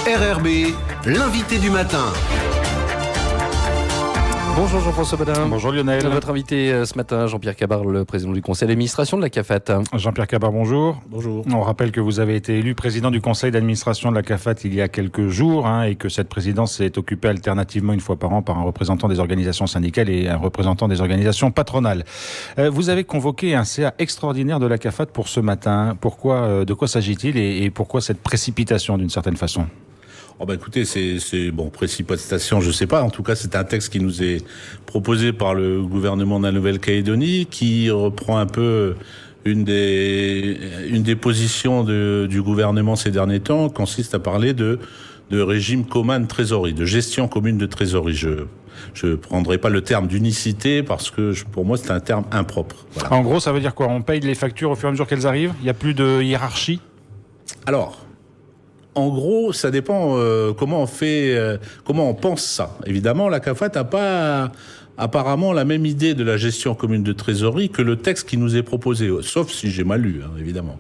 RRB, l'invité du matin. Bonjour Jean-François Badin. Bonjour Lionel. Votre invité ce matin, Jean-Pierre Cabar, le président du conseil d'administration de la CAFAT. Jean-Pierre Cabar, bonjour. Bonjour. On rappelle que vous avez été élu président du conseil d'administration de la CAFAT il y a quelques jours et que cette présidence est occupée alternativement une fois par an par un représentant des organisations syndicales et un représentant des organisations patronales. Vous avez convoqué un CA extraordinaire de la CAFAT pour ce matin. Pourquoi, de quoi s'agit-il et pourquoi cette précipitation d'une certaine façon ? Écoutez, c'est précipitation, je sais pas. En tout cas, c'est un texte qui nous est proposé par le gouvernement de la Nouvelle-Calédonie, qui reprend un peu une des positions du gouvernement ces derniers temps, consiste à parler de régime commun de trésorerie, de gestion commune de trésorerie. Je prendrai pas le terme d'unicité parce que pour moi c'est un terme impropre. Voilà. En gros, ça veut dire quoi ? On paye les factures au fur et à mesure qu'elles arrivent ? Il n'y a plus de hiérarchie ? Alors, en gros, ça dépend comment on fait, comment on pense ça. Évidemment, la CAFAT n'a pas apparemment la même idée de la gestion commune de trésorerie que le texte qui nous est proposé, sauf si j'ai mal lu, évidemment.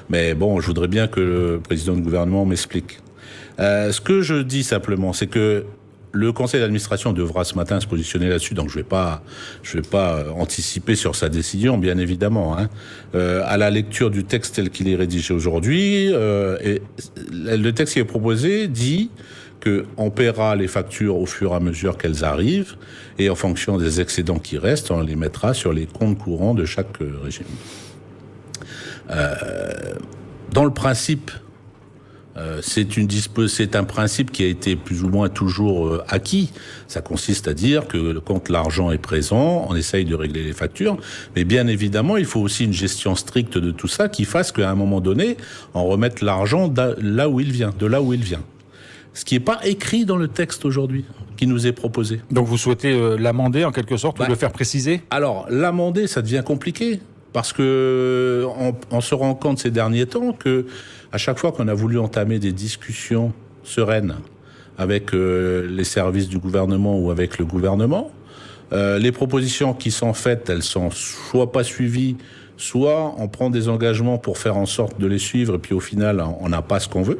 Mais bon, je voudrais bien que le président du gouvernement m'explique. Ce que je dis simplement, c'est que le conseil d'administration devra ce matin se positionner là-dessus, donc je vais pas anticiper sur sa décision, bien évidemment. À la lecture du texte tel qu'il est rédigé aujourd'hui, le texte qui est proposé dit qu'on paiera les factures au fur et à mesure qu'elles arrivent, et en fonction des excédents qui restent, on les mettra sur les comptes courants de chaque régime. Dans le principe, c'est un principe qui a été plus ou moins toujours acquis. Ça consiste à dire que quand l'argent est présent, on essaye de régler les factures. Mais bien évidemment, il faut aussi une gestion stricte de tout ça qui fasse qu'à un moment donné, on remette l'argent de là où il vient. Ce qui n'est pas écrit dans le texte aujourd'hui, qui nous est proposé. Donc vous souhaitez l'amender en quelque sorte ou le faire préciser ? Alors, l'amender, ça devient compliqué. Parce que on se rend compte ces derniers temps que à chaque fois qu'on a voulu entamer des discussions sereines avec les services du gouvernement ou avec le gouvernement, les propositions qui sont faites, elles sont soit pas suivies, soit on prend des engagements pour faire en sorte de les suivre et puis au final on n'a pas ce qu'on veut.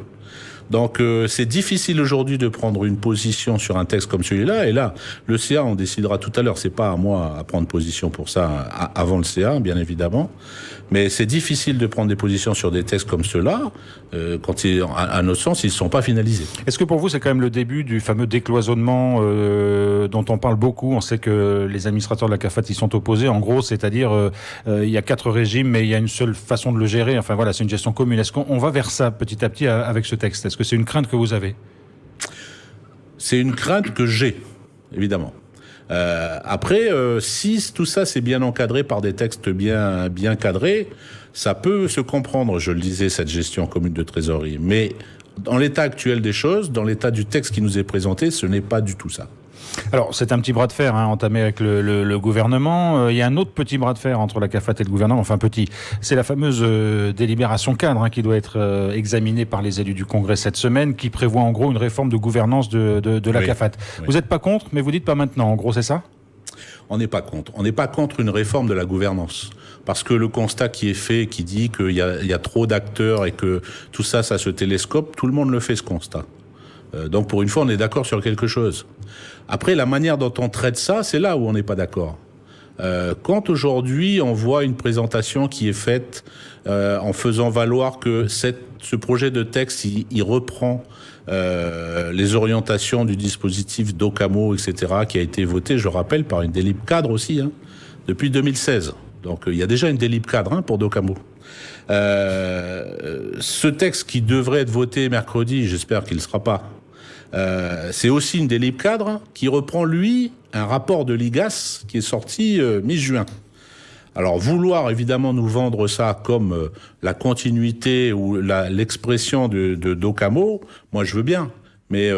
Donc c'est difficile aujourd'hui de prendre une position sur un texte comme celui-là. Et là, le CA, on décidera tout à l'heure. C'est pas à moi à prendre position pour ça avant le CA, bien évidemment. Mais c'est difficile de prendre des positions sur des textes comme ceux-là quand, à notre sens, ils ne sont pas finalisés. Est-ce que pour vous, c'est quand même le début du fameux décloisonnement dont on parle beaucoup ? On sait que les administrateurs de la CAFAT y sont opposés. En gros, c'est-à-dire il y a 4 régimes, mais il y a une seule façon de le gérer. Enfin voilà, c'est une gestion commune. Est-ce qu'on va vers ça petit à petit avec ce texte ? Est-ce que c'est une crainte que vous avez ? C'est une crainte que j'ai, évidemment. Après, si tout ça c'est bien encadré par des textes bien cadrés, ça peut se comprendre, je le disais, cette gestion commune de trésorerie. Mais dans l'état actuel des choses, dans l'état du texte qui nous est présenté, ce n'est pas du tout ça. Alors, c'est un petit bras de fer entamé avec le gouvernement. Il y a un autre petit bras de fer entre la CAFAT et le gouvernement, enfin petit. C'est la fameuse délibération cadre qui doit être examinée par les élus du Congrès cette semaine, qui prévoit en gros une réforme de gouvernance de la CAFAT. Oui. Vous n'êtes pas contre, mais vous dites pas maintenant, en gros, c'est ça ? On n'est pas contre. On n'est pas contre une réforme de la gouvernance. Parce que le constat qui est fait, qui dit qu'il y a trop d'acteurs et que tout ça se télescope, tout le monde le fait, ce constat. Donc pour une fois, on est d'accord sur quelque chose. Après, la manière dont on traite ça, c'est là où on n'est pas d'accord. Quand aujourd'hui, on voit une présentation qui est faite en faisant valoir que ce projet de texte, il reprend les orientations du dispositif d'Ocamo, etc., qui a été voté, je rappelle, par une délib cadre aussi, depuis 2016. Donc il y a déjà une délib cadre pour d'Ocamo. Ce texte qui devrait être voté mercredi, j'espère qu'il ne sera pas, c'est aussi une délib cadre qui reprend, lui, un rapport de l'IGAS qui est sorti mi-juin. Alors, vouloir évidemment nous vendre ça comme la continuité ou l'expression d'Ocamo, moi je veux bien. Mais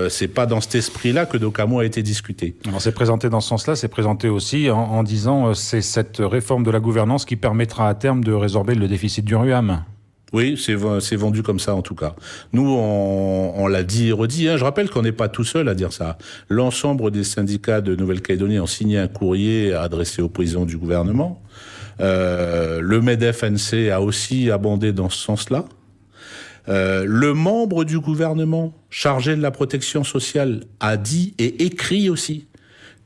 c'est pas dans cet esprit-là que d'Ocamo a été discuté. Alors c'est présenté dans ce sens-là, c'est présenté aussi en disant c'est cette réforme de la gouvernance qui permettra à terme de résorber le déficit du RUAM. Oui, c'est vendu comme ça en tout cas. Nous, on l'a dit et redit. Je rappelle qu'on n'est pas tout seul à dire ça. L'ensemble des syndicats de Nouvelle-Calédonie ont signé un courrier adressé au président du gouvernement. Le MEDEF-NC a aussi abondé dans ce sens-là. Le membre du gouvernement chargé de la protection sociale a dit et écrit aussi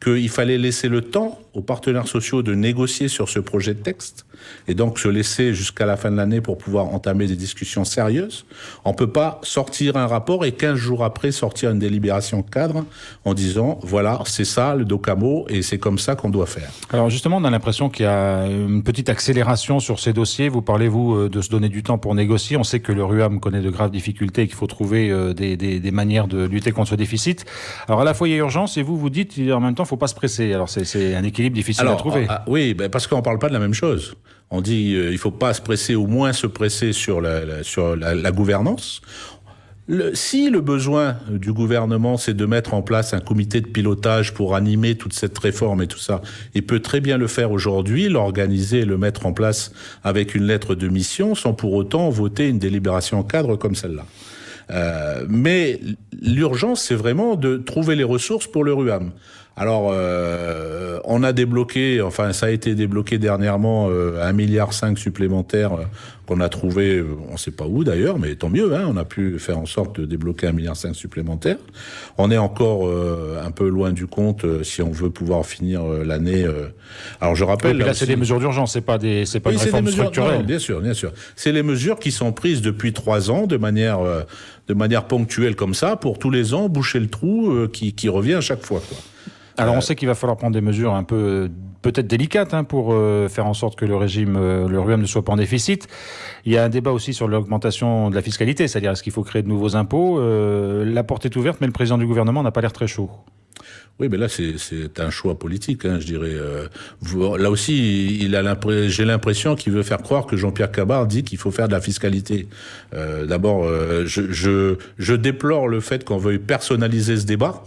qu'il fallait laisser le temps aux partenaires sociaux de négocier sur ce projet de texte et donc se laisser jusqu'à la fin de l'année pour pouvoir entamer des discussions sérieuses. On ne peut pas sortir un rapport et 15 jours après sortir une délibération cadre en disant voilà, c'est ça le DOCAMO et c'est comme ça qu'on doit faire. Alors justement, on a l'impression qu'il y a une petite accélération sur ces dossiers. Vous parlez, vous, de se donner du temps pour négocier. On sait que le RUAM connaît de graves difficultés et qu'il faut trouver des manières de lutter contre ce déficit. Alors à la fois, il y a urgence et vous dites en même temps, il ne faut pas se presser. Alors c'est un équilibre difficile à trouver. Oui, parce qu'on ne parle pas de la même chose. On dit il ne faut pas se presser, au moins se presser sur la gouvernance. Si le besoin du gouvernement, c'est de mettre en place un comité de pilotage pour animer toute cette réforme et tout ça, il peut très bien le faire aujourd'hui, l'organiser et le mettre en place avec une lettre de mission, sans pour autant voter une délibération cadre comme celle-là. Mais l'urgence, c'est vraiment de trouver les ressources pour le RUAM. Alors, on a débloqué, enfin ça a été débloqué dernièrement, 1,5 milliard supplémentaire qu'on a trouvé, on ne sait pas où d'ailleurs, mais tant mieux, on a pu faire en sorte de débloquer 1,5 milliard supplémentaire. On est encore un peu loin du compte si on veut pouvoir finir l'année. Alors je rappelle... là, c'est des mesures d'urgence, c'est pas une réforme structurelle. Non, bien sûr. C'est les mesures qui sont prises depuis 3 ans de manière ponctuelle comme ça, pour tous les ans boucher le trou qui revient à chaque fois, quoi. Alors on sait qu'il va falloir prendre des mesures un peu peut-être délicates pour faire en sorte que le RUAM ne soit pas en déficit. Il y a un débat aussi sur l'augmentation de la fiscalité, c'est-à-dire est-ce qu'il faut créer de nouveaux impôts. La porte est ouverte, mais le président du gouvernement n'a pas l'air très chaud. Oui, mais là, c'est un choix politique, je dirais. Là aussi, j'ai l'impression qu'il veut faire croire que Jean-Pierre Cabard dit qu'il faut faire de la fiscalité. D'abord, je déplore le fait qu'on veuille personnaliser ce débat.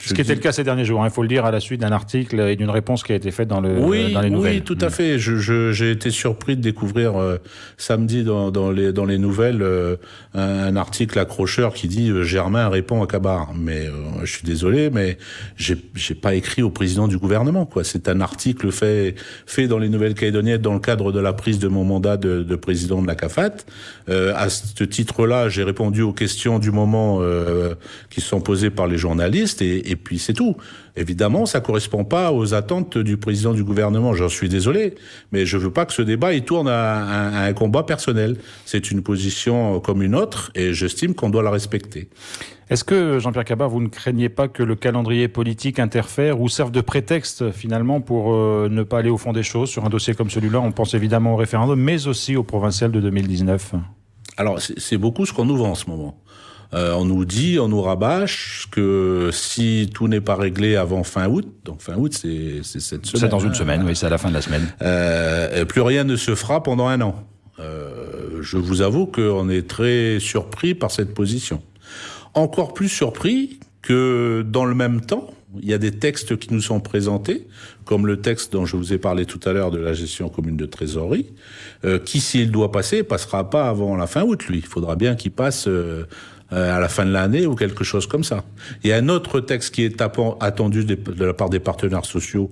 Ce qui était le cas ces derniers jours, il faut le dire, à la suite d'un article et d'une réponse qui a été faite dans les nouvelles. Oui, tout à fait. J'ai été surpris de découvrir samedi dans les nouvelles un article accrocheur qui dit Germain répond à Cabard. Mais je suis désolé, mais j'ai pas écrit au président du gouvernement, quoi. C'est un article fait dans les Nouvelles-Calédoniennes dans le cadre de la prise de mon mandat de président de la CAFAT. À ce titre-là, j'ai répondu aux questions du moment qui sont posées par les journalistes et puis c'est tout. Évidemment, ça correspond pas aux attentes du président du gouvernement. J'en suis désolé, mais je veux pas que ce débat il tourne à un combat personnel. C'est une position comme une autre et j'estime qu'on doit la respecter. Est-ce que, Jean-Pierre Cabard, vous ne craignez pas que le calendrier politique interfère ou serve de prétexte, finalement, pour ne pas aller au fond des choses sur un dossier comme celui-là? On pense évidemment au référendum, mais aussi au provincial de 2019. Alors, c'est beaucoup ce qu'on nous vend en ce moment. On nous dit, on nous rabâche que si tout n'est pas réglé avant fin août, donc fin août c'est cette semaine. C'est dans une semaine, oui, c'est à la fin de la semaine. Plus rien ne se fera pendant 1 an. Je vous avoue qu'on est très surpris par cette position. Encore plus surpris que dans le même temps, il y a des textes qui nous sont présentés, comme le texte dont je vous ai parlé tout à l'heure de la gestion commune de trésorerie, qui, s'il doit passer, passera pas avant la fin août, lui. Il faudra bien qu'il passe à la fin de l'année ou quelque chose comme ça. Il y a un autre texte qui est attendu de la part des partenaires sociaux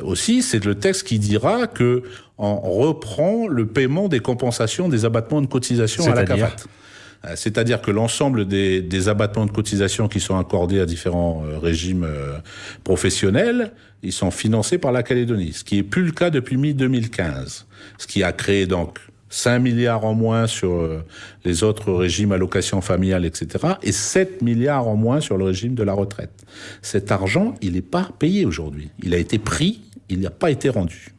aussi, c'est le texte qui dira que on reprend le paiement des compensations des abattements de cotisation à la CAFAT. C'est-à-dire que l'ensemble des abattements de cotisation qui sont accordés à différents régimes professionnels, ils sont financés par la Calédonie, ce qui n'est plus le cas depuis mi-2015. Ce qui a créé donc 5 milliards en moins sur les autres régimes allocations familiales, etc. et 7 milliards en moins sur le régime de la retraite. Cet argent, il n'est pas payé aujourd'hui. Il a été pris, il n'a pas été rendu.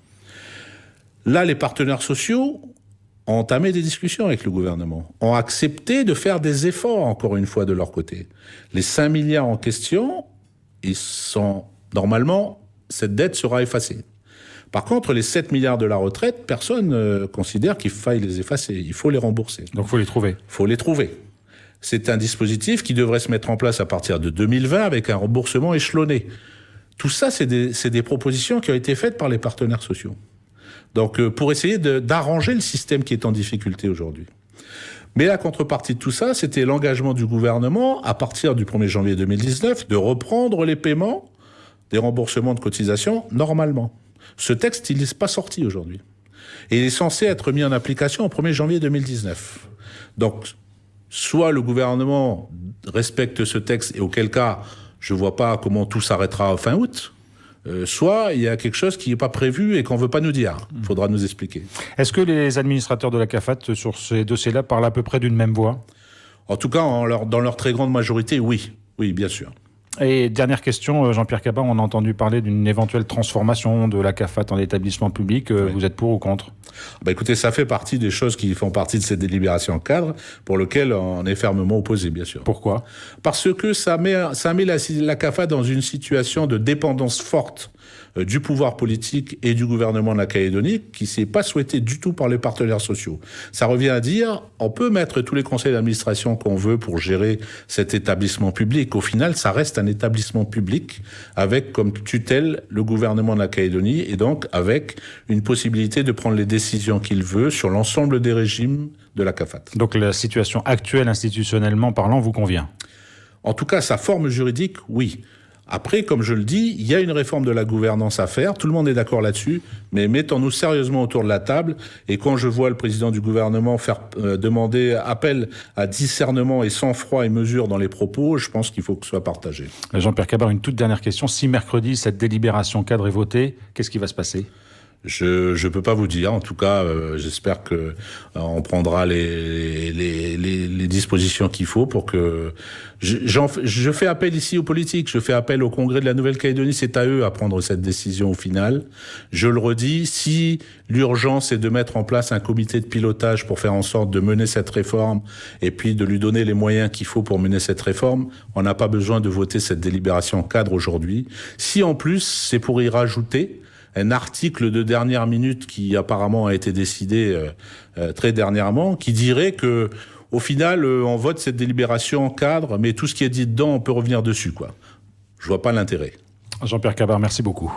Là, les partenaires sociaux ont entamé des discussions avec le gouvernement, ont accepté de faire des efforts, encore une fois, de leur côté. Les 5 milliards en question, normalement, cette dette sera effacée. Par contre, les 7 milliards de la retraite, personne considère qu'il faille les effacer. Il faut les rembourser. Donc, il faut les trouver. Il faut les trouver. C'est un dispositif qui devrait se mettre en place à partir de 2020 avec un remboursement échelonné. Tout ça, c'est des propositions qui ont été faites par les partenaires sociaux. Donc, pour essayer d'arranger le système qui est en difficulté aujourd'hui. Mais la contrepartie de tout ça, c'était l'engagement du gouvernement, à partir du 1er janvier 2019, de reprendre les paiements des remboursements de cotisations normalement. Ce texte, il n'est pas sorti aujourd'hui. Et il est censé être mis en application au 1er janvier 2019. Donc, soit le gouvernement respecte ce texte, et auquel cas, je ne vois pas comment tout s'arrêtera fin août, soit il y a quelque chose qui n'est pas prévu et qu'on ne veut pas nous dire. Il faudra nous expliquer. Est-ce que les administrateurs de la CAFAT, sur ces dossiers-là, parlent à peu près d'une même voix ? En tout cas, dans leur très grande majorité, oui. Oui, bien sûr. Et dernière question, Jean-Pierre Cabard, on a entendu parler d'une éventuelle transformation de la CAFAT en établissement public. Oui. Vous êtes pour ou contre ? Écoutez, ça fait partie des choses qui font partie de cette délibération cadre, pour lequel on est fermement opposé, bien sûr. Pourquoi ? Parce que ça met la CAFAT dans une situation de dépendance forte du pouvoir politique et du gouvernement de la Calédonie, qui ne s'est pas souhaité du tout par les partenaires sociaux. Ça revient à dire, on peut mettre tous les conseils d'administration qu'on veut pour gérer cet établissement public. Au final, ça reste un établissement public avec comme tutelle le gouvernement de la Calédonie et donc avec une possibilité de prendre les décisions qu'il veut sur l'ensemble des régimes de la CAFAT. Donc la situation actuelle, institutionnellement parlant, vous convient ? En tout cas, sa forme juridique, oui. Après, comme je le dis, il y a une réforme de la gouvernance à faire, tout le monde est d'accord là-dessus, mais mettons-nous sérieusement autour de la table, et quand je vois le président du gouvernement demander appel à discernement et sang-froid et mesure dans les propos, je pense qu'il faut que ce soit partagé. Jean-Pierre Cabard, une toute dernière question. Si mercredi, cette délibération cadre est votée, qu'est-ce qui va se passer ? Je peux pas vous dire. En tout cas, j'espère que on prendra les dispositions qu'il faut pour que je fais appel ici aux politiques. Je fais appel au Congrès de la Nouvelle-Calédonie. C'est à eux à prendre cette décision au final. Je le redis. Si l'urgence est de mettre en place un comité de pilotage pour faire en sorte de mener cette réforme et puis de lui donner les moyens qu'il faut pour mener cette réforme, on n'a pas besoin de voter cette délibération cadre aujourd'hui. Si en plus c'est pour y rajouter un article de dernière minute qui apparemment a été décidé très dernièrement, qui dirait que au final, on vote cette délibération en cadre, mais tout ce qui est dit dedans, on peut revenir dessus, quoi. Je vois pas l'intérêt. Jean-Pierre Cabard, merci beaucoup.